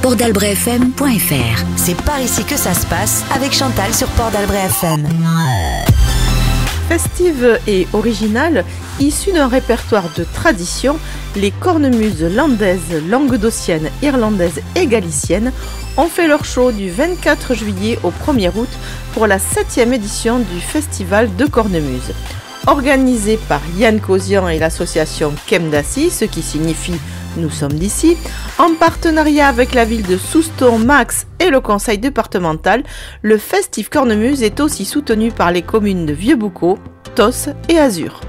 Port d'Albret FM.fr. C'est par ici que ça se passe avec Chantal sur Port d'Albret FM. Festive et originale, issue d'un répertoire de tradition, les cornemuses landaises, languedociennes, irlandaises et galiciennes ont fait leur show du 24 juillet au 1er août pour la 7e édition du Festival de Cornemuse. Organisé par Yann Cosian et l'association Kemdassi, ce qui signifie Nous sommes d'ici, en partenariat avec la ville de Souston, Max et le conseil départemental, le Festif Cornemuse est aussi soutenu par les communes de Vieux-Boucau, Tos et Azur.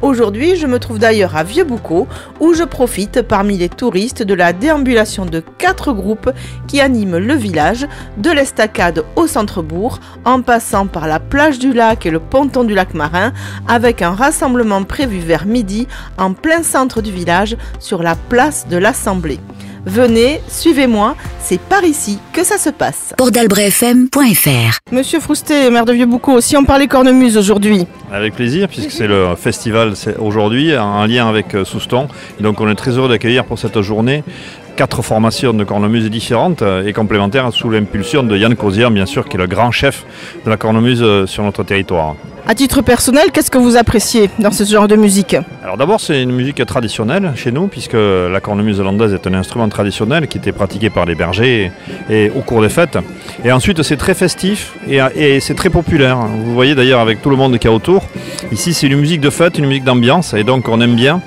Aujourd'hui, je me trouve d'ailleurs à Vieux-Boucau, où je profite parmi les touristes de la déambulation de 4 groupes qui animent le village, de l'Estacade au centre-bourg, en passant par la plage du lac et le ponton du lac Marin, avec un rassemblement prévu vers midi en plein centre du village, sur la place de l'Assemblée. Venez, suivez-moi, c'est par ici que ça se passe. Port d'Albret FM.fr. Monsieur Froustet, maire de Vieux-Boucau, si on parlait cornemuse aujourd'hui. Avec plaisir, puisque c'est le festival aujourd'hui, en lien avec Souston. Donc on est très heureux d'accueillir pour cette journée 4 formations de cornemuse différentes et complémentaires sous l'impulsion de Yann Cosian, bien sûr, qui est le grand chef de la cornemuse sur notre territoire. À titre personnel, qu'est-ce que vous appréciez dans ce genre de musique ? Alors d'abord, c'est une musique traditionnelle chez nous, puisque la cornemuse landaise est un instrument traditionnel qui était pratiqué par les bergers et au cours des fêtes. Et ensuite, c'est très festif et c'est très populaire. Vous voyez d'ailleurs avec tout le monde qui est autour. Ici, c'est une musique de fête, une musique d'ambiance, et donc on aime bien,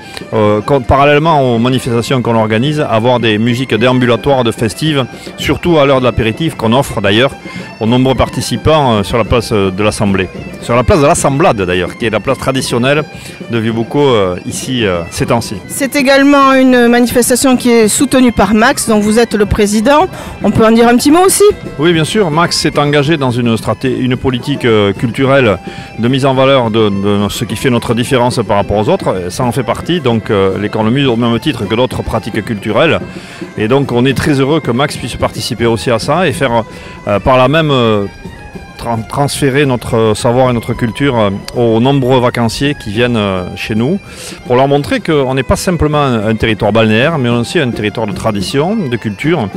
parallèlement aux manifestations qu'on organise, avoir des musiques déambulatoires de festives, surtout à l'heure de l'apéritif, qu'on offre d'ailleurs aux nombreux participants sur la place de l'Assemblée. Sur la place de l'Assemblade d'ailleurs, qui est la place traditionnelle de Vieux-Boucau ici ces temps-ci. C'est également une manifestation qui est soutenue par Max, dont vous êtes le président. On peut en dire un petit mot aussi ? Oui, bien sûr. Max s'est engagé dans une politique culturelle de mise en valeur de ce qui fait notre différence par rapport aux autres. Ça en fait partie, donc les cornemuses au même titre que d'autres pratiques culturelles. Et donc on est très heureux que Max puisse participer aussi à ça et faire par là même transférer notre savoir et notre culture aux nombreux vacanciers qui viennent chez nous pour leur montrer qu'on n'est pas simplement un territoire balnéaire, mais aussi un territoire de tradition, de culture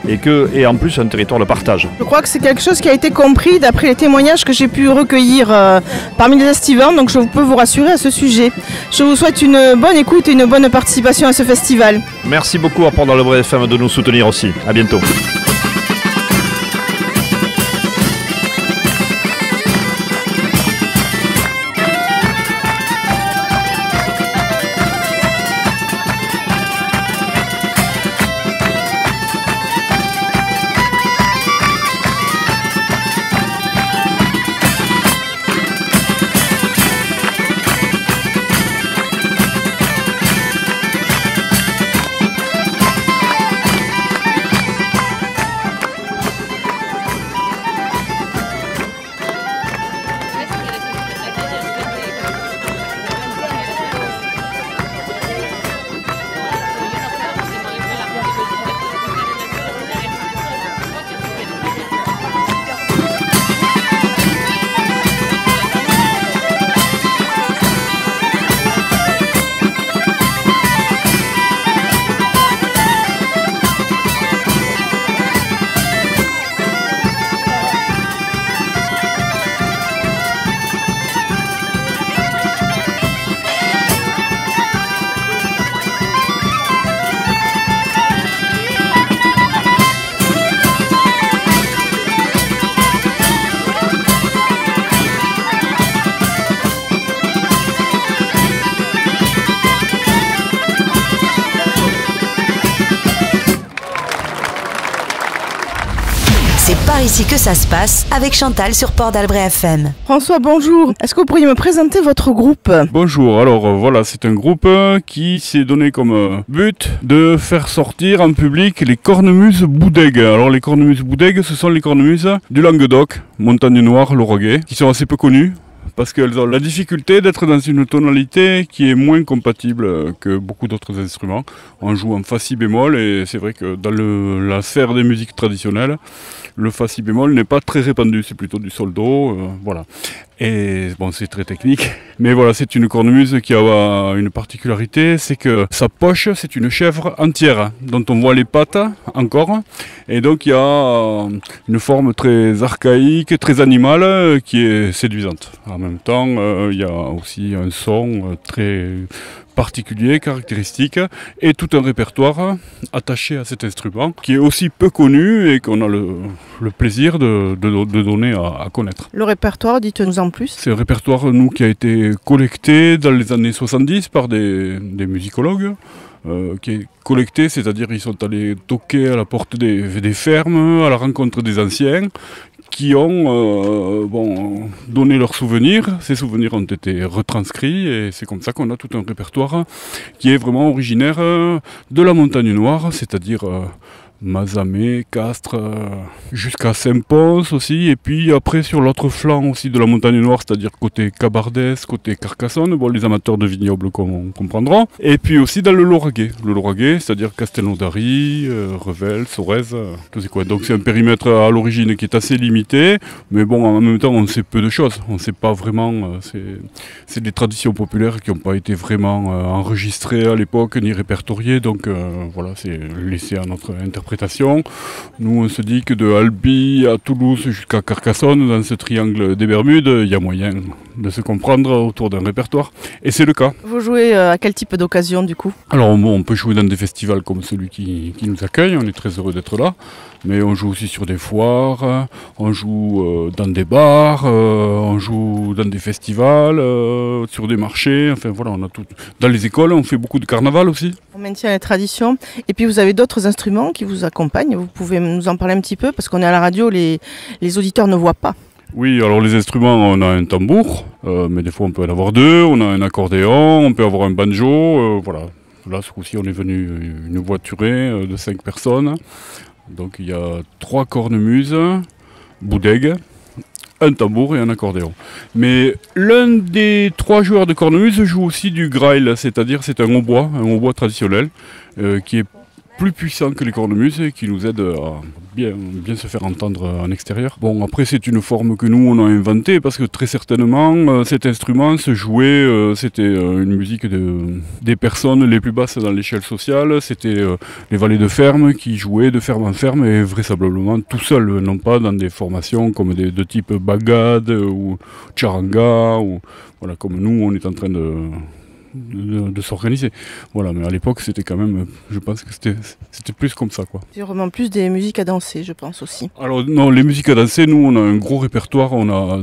et en plus un territoire de partage. Je crois que c'est quelque chose qui a été compris d'après les témoignages que j'ai pu recueillir parmi les estivants, donc je peux vous rassurer à ce sujet. Je vous souhaite une bonne écoute et une bonne participation à ce festival. Merci beaucoup à Port d'Albret FM de nous soutenir aussi. À bientôt. C'est par ici que ça se passe avec Chantal sur Port d'Albret FM. François, bonjour. Est-ce que vous pourriez me présenter votre groupe ? Bonjour, alors voilà, c'est un groupe qui s'est donné comme but de faire sortir en public les cornemuses boudègues. Alors les cornemuses boudègues, ce sont les cornemuses du Languedoc, Montagne Noire, Lauragais, qui sont assez peu connues, parce qu'elles ont la difficulté d'être dans une tonalité qui est moins compatible que beaucoup d'autres instruments. On joue en fa si bémol et c'est vrai que dans la sphère des musiques traditionnelles, le fa si bémol n'est pas très répandu, c'est plutôt du sol do, voilà. Et bon, c'est très technique. Mais voilà, c'est une cornemuse qui a une particularité, c'est que sa poche, c'est une chèvre entière, dont on voit les pattes encore. Et donc il y a une forme très archaïque, très animale, qui est séduisante. En même temps, il y a aussi un son très particulier, caractéristique, et tout un répertoire attaché à cet instrument, qui est aussi peu connu et qu'on a le plaisir de donner à connaître. Le répertoire, dites-nous en plus. C'est un répertoire, nous, qui a été collecté dans les années 70 par des musicologues, qui est collecté, c'est-à-dire ils sont allés toquer à la porte des fermes, à la rencontre des anciens, qui ont donné leurs souvenirs. Ces souvenirs ont été retranscrits et c'est comme ça qu'on a tout un répertoire qui est vraiment originaire de la Montagne Noire, c'est-à-dire Mazamet, Castres, jusqu'à Saint-Pons aussi, et puis après sur l'autre flanc aussi de la Montagne Noire, c'est-à-dire côté Cabardès, côté Carcassonne, bon, les amateurs de vignobles comprendront, et puis aussi dans le Lauragais, c'est-à-dire Castelnaudary, Revel, Sorèze, tous ces coins. Donc c'est un périmètre à l'origine qui est assez limité, mais bon, en même temps on sait peu de choses, on ne sait pas vraiment, c'est des traditions populaires qui n'ont pas été vraiment enregistrées à l'époque, ni répertoriées, donc voilà, c'est laissé à notre interprétation. Nous, on se dit que de Albi à Toulouse jusqu'à Carcassonne, dans ce triangle des Bermudes, il y a moyen de se comprendre autour d'un répertoire. Et c'est le cas. Vous jouez à quel type d'occasion du coup? Alors, on peut jouer dans des festivals comme celui qui nous accueille, on est très heureux d'être là. Mais on joue aussi sur des foires, on joue dans des bars, on joue dans des festivals, sur des marchés, enfin voilà, on a tout. Dans les écoles, on fait beaucoup de carnaval aussi. On maintient les traditions. Et puis vous avez d'autres instruments qui vous accompagnent. Vous pouvez nous en parler un petit peu parce qu'on est à la radio, les auditeurs ne voient pas. Oui, alors les instruments, on a un tambour, mais des fois on peut en avoir deux, on a un accordéon, on peut avoir un banjo, voilà. Là, ce coup-ci, on est venu une voiturée de 5 personnes. Donc il y a 3 cornemuses, boudègues, un tambour et un accordéon. Mais l'un des 3 joueurs de cornemuse joue aussi du grail, c'est-à-dire c'est un hautbois traditionnel, qui est plus puissant que les cornemuses et qui nous aide à bien se faire entendre en extérieur. Bon, après c'est une forme que nous on a inventée parce que très certainement cet instrument se jouait, c'était une musique des personnes les plus basses dans l'échelle sociale, c'était les valets de ferme qui jouaient de ferme en ferme et vraisemblablement tout seul, non pas dans des formations comme de type bagad ou charanga, ou voilà, comme nous on est en train de s'organiser. Voilà, mais à l'époque c'était quand même, je pense que c'était plus comme ça, quoi. C'est vraiment plus des musiques à danser, je pense aussi. Alors non, les musiques à danser, nous on a un gros répertoire, on a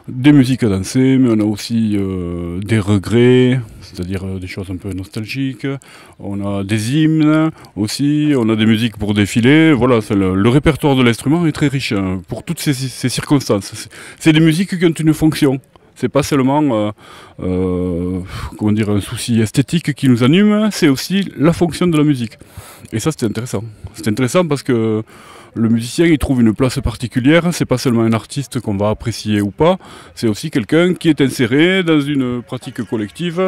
des musiques à danser, mais on a aussi des regrets, c'est-à-dire des choses un peu nostalgiques, on a des hymnes aussi, on a des musiques pour défiler, voilà, le répertoire de l'instrument est très riche pour toutes ces circonstances. C'est des musiques qui ont une fonction. C'est pas seulement un souci esthétique qui nous anime, c'est aussi la fonction de la musique. Et ça, c'était intéressant. C'est intéressant parce que le musicien, il trouve une place particulière. C'est pas seulement un artiste qu'on va apprécier ou pas, c'est aussi quelqu'un qui est inséré dans une pratique collective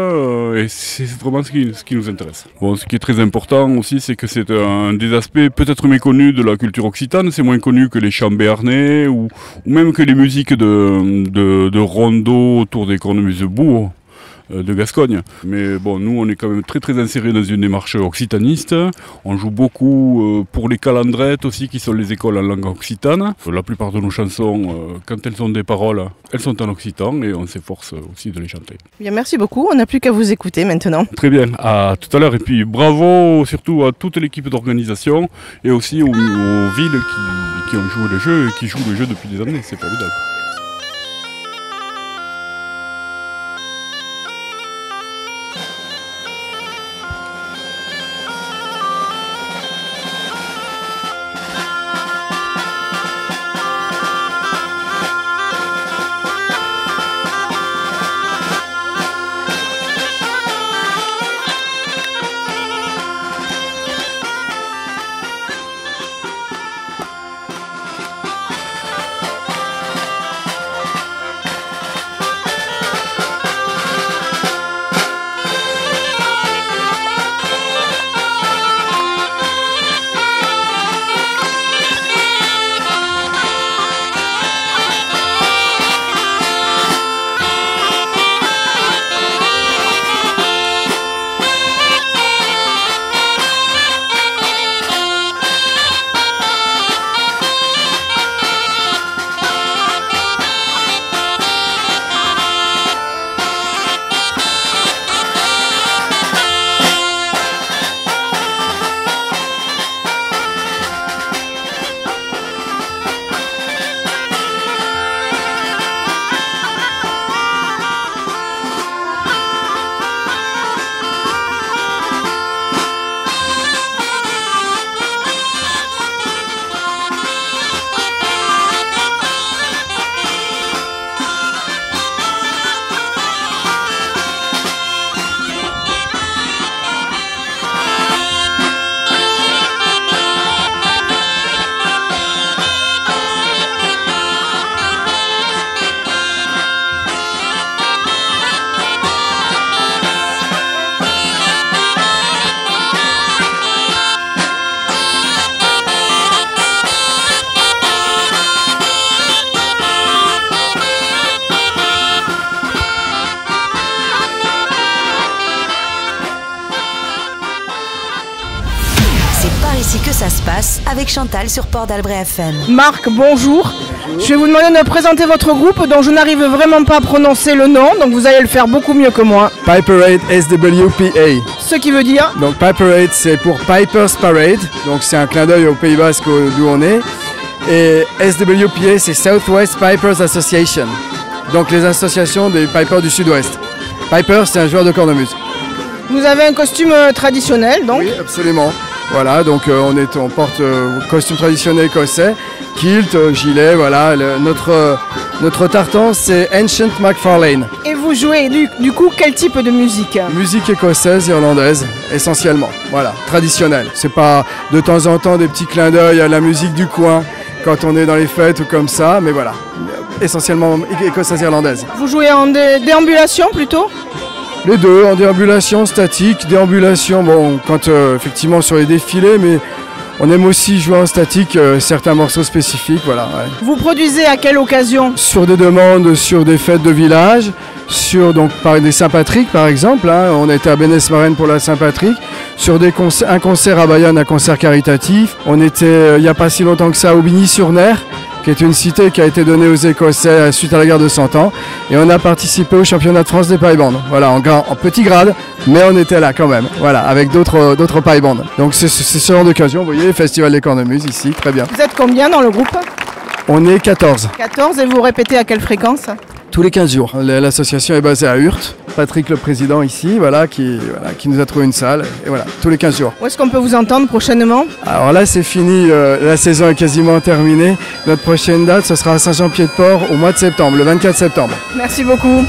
et c'est vraiment ce qui nous intéresse. Bon, ce qui est très important aussi, c'est que c'est un des aspects peut-être méconnus de la culture occitane. C'est moins connu que les chants béarnais ou même que les musiques de rondeau autour des cornemuses-bourgs de Gascogne. Mais bon, nous on est quand même très très insérés dans une démarche occitaniste. On joue beaucoup pour les calandrettes aussi, qui sont les écoles en langue occitane. La plupart de nos chansons, quand elles ont des paroles, elles sont en occitan et on s'efforce aussi de les chanter. Bien, merci beaucoup, on n'a plus qu'à vous écouter maintenant. Très bien, à tout à l'heure. Et puis bravo surtout à toute l'équipe d'organisation et aussi aux villes qui ont joué le jeu et qui jouent le jeu depuis des années, c'est formidable. passe avec Chantal sur Port d'Albret FM. Marc, bonjour. Je vais vous demander de présenter votre groupe dont je n'arrive vraiment pas à prononcer le nom, donc vous allez le faire beaucoup mieux que moi. Piperade SWPA. Ce qui veut dire... Donc Piperade c'est pour Piper's Parade, donc c'est un clin d'œil au Pays Basque d'où on est. Et SWPA c'est Southwest Pipers Association, donc les associations des Pipers du Sud-Ouest. Piper c'est un joueur de cornemuse. Vous avez un costume traditionnel donc? Oui, absolument. Voilà, donc on porte costume traditionnel écossais, kilt, gilet, voilà. Notre tartan c'est Ancient McFarlane. Et vous jouez du coup quel type de musique? Musique écossaise, irlandaise, essentiellement, voilà, traditionnelle. C'est pas de temps en temps des petits clins d'œil à la musique du coin quand on est dans les fêtes ou comme ça, mais voilà, essentiellement écossaise irlandaise. Vous jouez en déambulation plutôt? Les deux, en déambulation statique, déambulation, bon, quand effectivement sur les défilés, mais on aime aussi jouer en statique certains morceaux spécifiques, voilà. Ouais. Vous produisez à quelle occasion? Sur des demandes, sur des fêtes de village, sur donc par des Saint-Patrick par exemple, hein, on était à Bénès-Marraine pour la Saint-Patrick, sur un concert à Bayonne, un concert caritatif, on était il n'y a pas si longtemps que ça à Aubigny-sur-Ner, qui est une cité qui a été donnée aux Écossais suite à la guerre de 100 ans. Et on a participé au championnat de France des paille-bandes. Voilà, en petit grade, mais on était là quand même, voilà, avec d'autres paille-bandes. Donc c'est ce genre d'occasion, vous voyez, Festival des Cornemuses ici, très bien. Vous êtes combien dans le groupe? On est 14. 14 et vous répétez à quelle fréquence? Tous les 15 jours. L'association est basée à Hurt. Patrick, le président ici, voilà, qui nous a trouvé une salle. Et voilà, tous les 15 jours. Où est-ce qu'on peut vous entendre prochainement? Alors là, c'est fini. La saison est quasiment terminée. Notre prochaine date, ce sera à Saint-Jean-Pied-de-Port au mois de septembre, le 24 septembre. Merci beaucoup.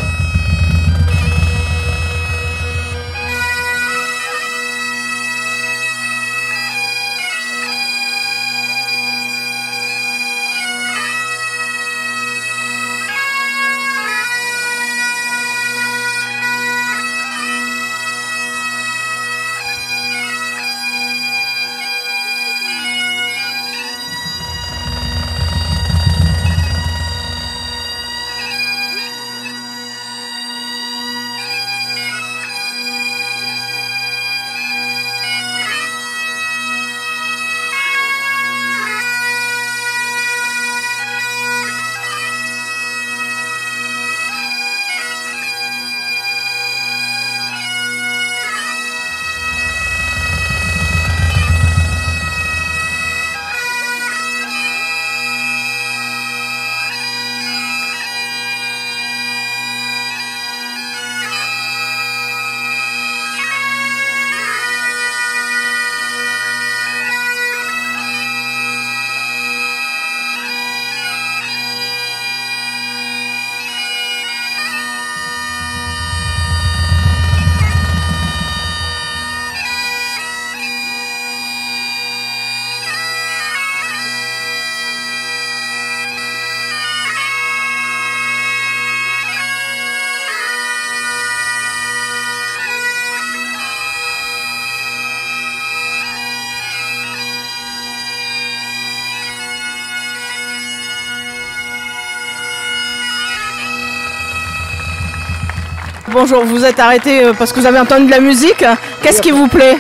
Bonjour, vous êtes arrêté parce que vous avez entendu de la musique. Qu'est-ce qui vous plaît?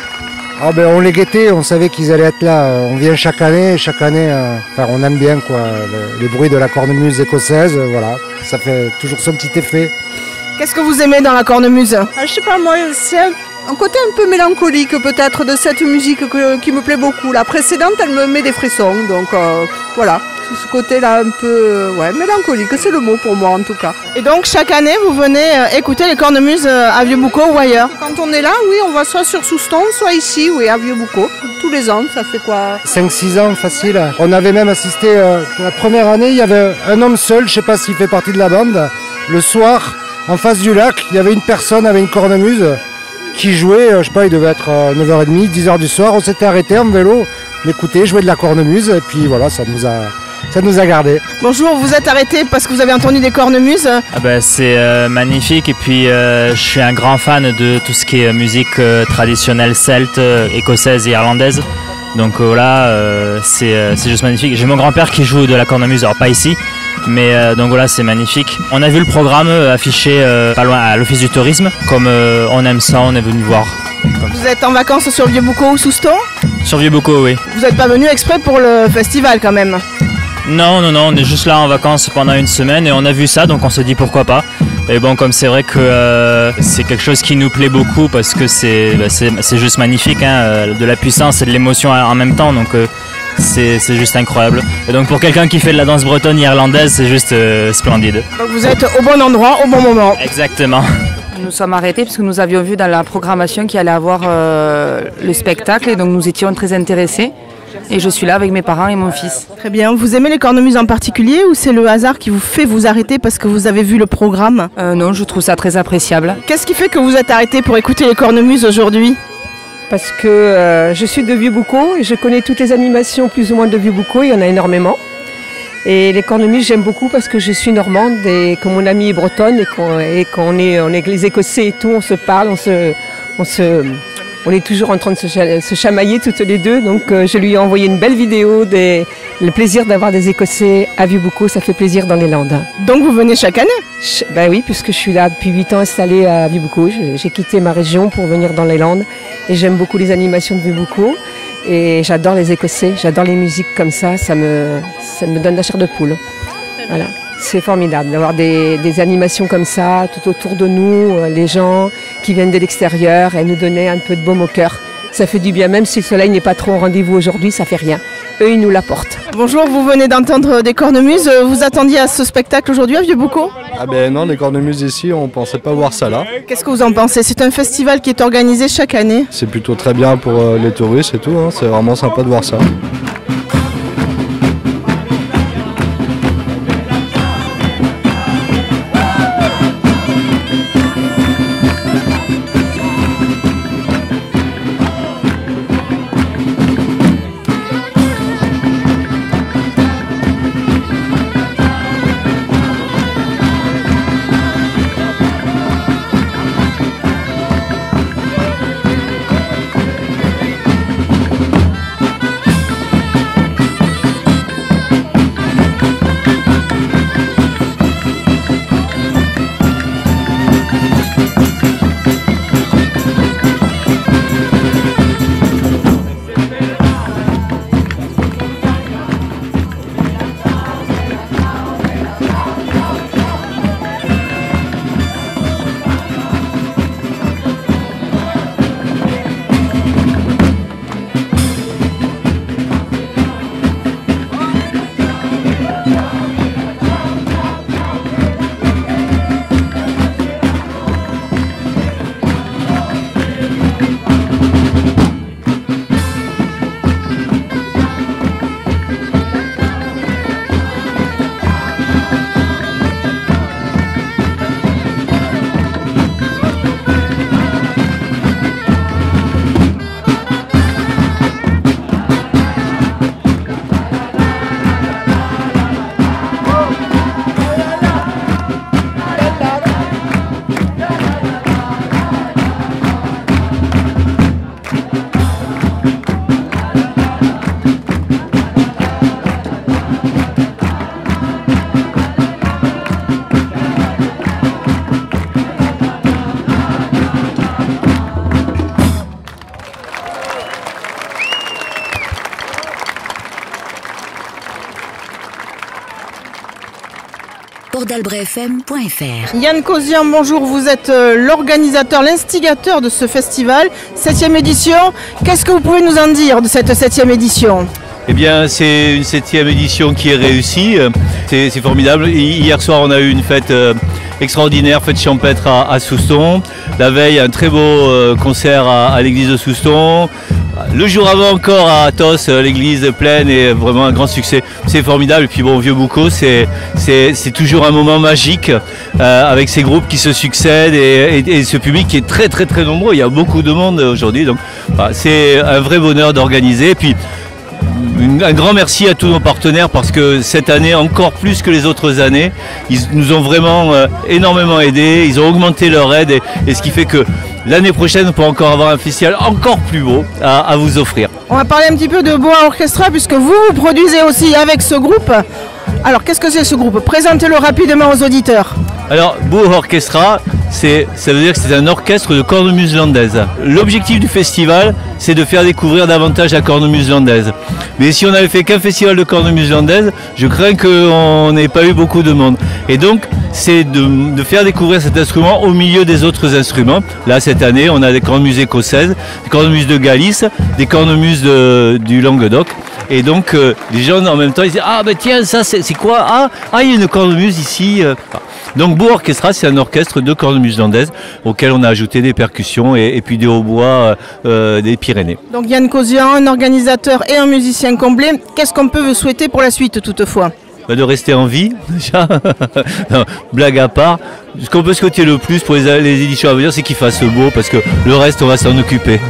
Ah ben on les guettait, on savait qu'ils allaient être là. On vient chaque année, enfin, on aime bien quoi, les bruits de la cornemuse écossaise, voilà. Ça fait toujours son petit effet. Qu'est-ce que vous aimez dans la cornemuse? Je sais pas moi, c'est un côté un peu mélancolique peut-être de cette musique qui me plaît beaucoup. La précédente elle me met des frissons, donc voilà. Ce côté-là un peu mélancolique, c'est le mot pour moi en tout cas. Et donc chaque année vous venez écouter les cornemuses à Vieux-Boucau ou ailleurs? Quand on est là, oui, on va soit sur Souston, soit ici, oui, à Vieux-Boucau. Tous les ans, ça fait quoi? 5-6 ans facile. On avait même assisté, la première année, il y avait un homme seul, je sais pas s'il fait partie de la bande. Le soir, en face du lac, il y avait une personne avec une cornemuse qui jouait, je sais pas, il devait être 9h30, 10h du soir. On s'était arrêté en vélo, on écoutait, jouait de la cornemuse, et puis voilà, ça nous a gardé. Bonjour, vous êtes arrêté parce que vous avez entendu des cornemuses? C'est magnifique et puis je suis un grand fan de tout ce qui est musique traditionnelle celte, écossaise et irlandaise. Donc voilà, c'est juste magnifique. J'ai mon grand-père qui joue de la cornemuse, alors pas ici, mais donc voilà, c'est magnifique. On a vu le programme affiché pas loin à l'Office du tourisme. Comme on aime ça, on est venu voir. Vous êtes en vacances sur Vieux-Boucau ou Souston? Sur Vieux-Boucau, oui. Vous n'êtes pas venu exprès pour le festival quand même? Non, on est juste là en vacances pendant une semaine et on a vu ça, donc on se dit pourquoi pas. Et bon, comme c'est vrai que c'est quelque chose qui nous plaît beaucoup parce que c'est juste magnifique, hein, de la puissance et de l'émotion en même temps, donc c'est juste incroyable. Et donc pour quelqu'un qui fait de la danse bretonne irlandaise, c'est juste splendide. Donc vous êtes au bon endroit, au bon moment. Exactement. Nous sommes arrêtés parce que nous avions vu dans la programmation qu'il allait avoir le spectacle et donc nous étions très intéressés. Et je suis là avec mes parents et mon fils. Très bien. Vous aimez les cornemuses en particulier ou c'est le hasard qui vous fait vous arrêter parce que vous avez vu le programme? Non, je trouve ça très appréciable. Qu'est-ce qui fait que vous êtes arrêté pour écouter les cornemuses aujourd'hui? Parce que je suis de Vieux-Boucau et je connais toutes les animations plus ou moins de Vieux-Boucau, il y en a énormément. Et les cornemuses, j'aime beaucoup parce que je suis normande et que mon amie est bretonne et qu'on est les Écossais et tout, on se parle, on est toujours en train de se chamailler toutes les deux. Donc je lui ai envoyé une belle vidéo, le plaisir d'avoir des Écossais à Vieux-Boucau, ça fait plaisir dans les Landes. Donc vous venez chaque année? Ben oui, puisque je suis là depuis 8 ans installée à Vieux-Boucau. J'ai quitté ma région pour venir dans les Landes et j'aime beaucoup les animations de Vieux-Boucau. Et j'adore les Écossais, j'adore les musiques comme ça me donne la chair de poule. Voilà. C'est formidable d'avoir des animations comme ça tout autour de nous, les gens qui viennent de l'extérieur et nous donner un peu de baume au cœur. Ça fait du bien, même si le soleil n'est pas trop au rendez-vous aujourd'hui, ça fait rien. Eux, ils nous l'apportent. Bonjour, vous venez d'entendre des cornemuses. Vous attendiez à ce spectacle aujourd'hui à Vieux-Boucau? Ah ben non, les cornemuses ici, on pensait pas voir ça là. Qu'est-ce que vous en pensez? C'est un festival qui est organisé chaque année. C'est plutôt très bien pour les touristes et tout, hein. C'est vraiment sympa de voir ça. Port-d'Albret-FM.fr. Yann Cosian, bonjour, vous êtes l'organisateur, l'instigateur de ce festival, 7e édition. Qu'est-ce que vous pouvez nous en dire de cette 7e édition? Eh bien, c'est une 7e édition qui est réussie, c'est formidable. Hier soir, on a eu une fête extraordinaire, fête champêtre à Souston. La veille, un très beau concert à l'église de Souston. Le jour avant encore à Athos, l'église pleine et vraiment un grand succès. C'est formidable. Et puis bon, Vieux-Boucau, c'est toujours un moment magique avec ces groupes qui se succèdent et ce public qui est très très très nombreux. Il y a beaucoup de monde aujourd'hui. Donc voilà, c'est un vrai bonheur d'organiser. Et puis un grand merci à tous nos partenaires parce que cette année, encore plus que les autres années, ils nous ont vraiment énormément aidés. Ils ont augmenté leur aide et ce qui fait que l'année prochaine, on peut encore avoir un festival encore plus beau à vous offrir. On va parler un petit peu de Boa Orchestra puisque vous produisez aussi avec ce groupe. Alors qu'est-ce que c'est ce groupe? Présentez-le rapidement aux auditeurs. Alors, Beau Orchestra, ça veut dire que c'est un orchestre de cornemuse landaise. L'objectif du festival, c'est de faire découvrir davantage la cornemuse landaise. Mais si on avait fait qu'un festival de cornemuse landaise, je crains qu'on n'ait pas eu beaucoup de monde. Et donc, c'est de faire découvrir cet instrument au milieu des autres instruments. Là, cette année, on a des cornemuses écossaises, des cornemuses de Galice, des cornemuses du Languedoc. Et donc, les gens, en même temps, ils disent « Ah, ben tiens, ça, c'est quoi? Ah, il y a une cornemuse ici. » Donc, Beau Orchestra, c'est un orchestre de cornemuse landaise auquel on a ajouté des percussions et puis des hautbois des Pyrénées. Donc, Yann Cauzian, un organisateur et un musicien comblé. Qu'est-ce qu'on peut vous souhaiter pour la suite, toutefois? De rester en vie, déjà. Non, blague à part. Ce qu'on peut souhaiter le plus pour les éditions à venir, c'est qu'il fasse beau, parce que le reste, on va s'en occuper.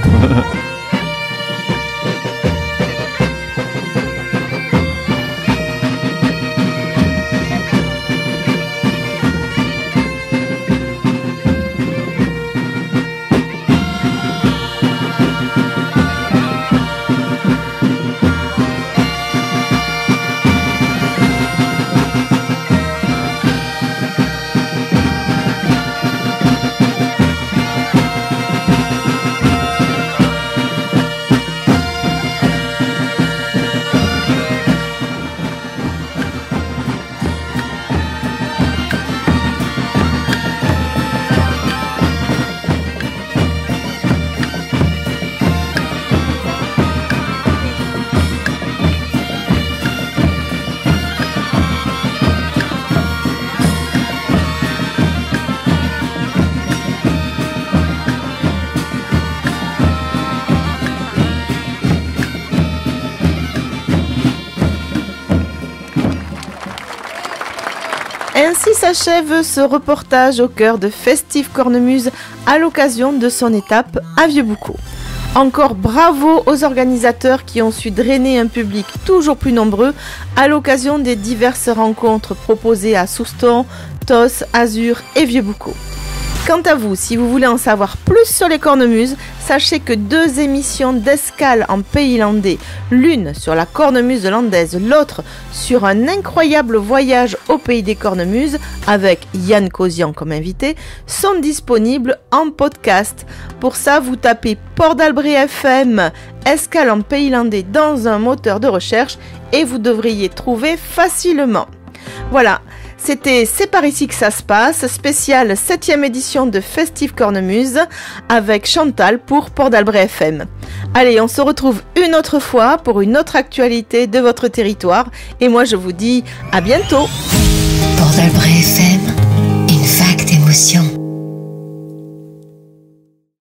Ainsi s'achève ce reportage au cœur de Festive Cornemuse à l'occasion de son étape à Vieux-Boucau. Encore bravo aux organisateurs qui ont su drainer un public toujours plus nombreux à l'occasion des diverses rencontres proposées à Souston, Tos, Azur et Vieux-Boucau. Quant à vous, si vous voulez en savoir plus sur les cornemuses, sachez que 2 émissions d'escale en pays landais, l'une sur la cornemuse landaise, l'autre sur un incroyable voyage au pays des cornemuses avec Yann Cauzian comme invité, sont disponibles en podcast. Pour ça, vous tapez Port d'Albret FM, escale en pays landais dans un moteur de recherche et vous devriez trouver facilement. Voilà. C'est par ici que ça se passe, spéciale 7e édition de Festive Cornemuse avec Chantal pour Port d'Albret FM. Allez, on se retrouve une autre fois pour une autre actualité de votre territoire et moi je vous dis à bientôt. Port d'Albret FM.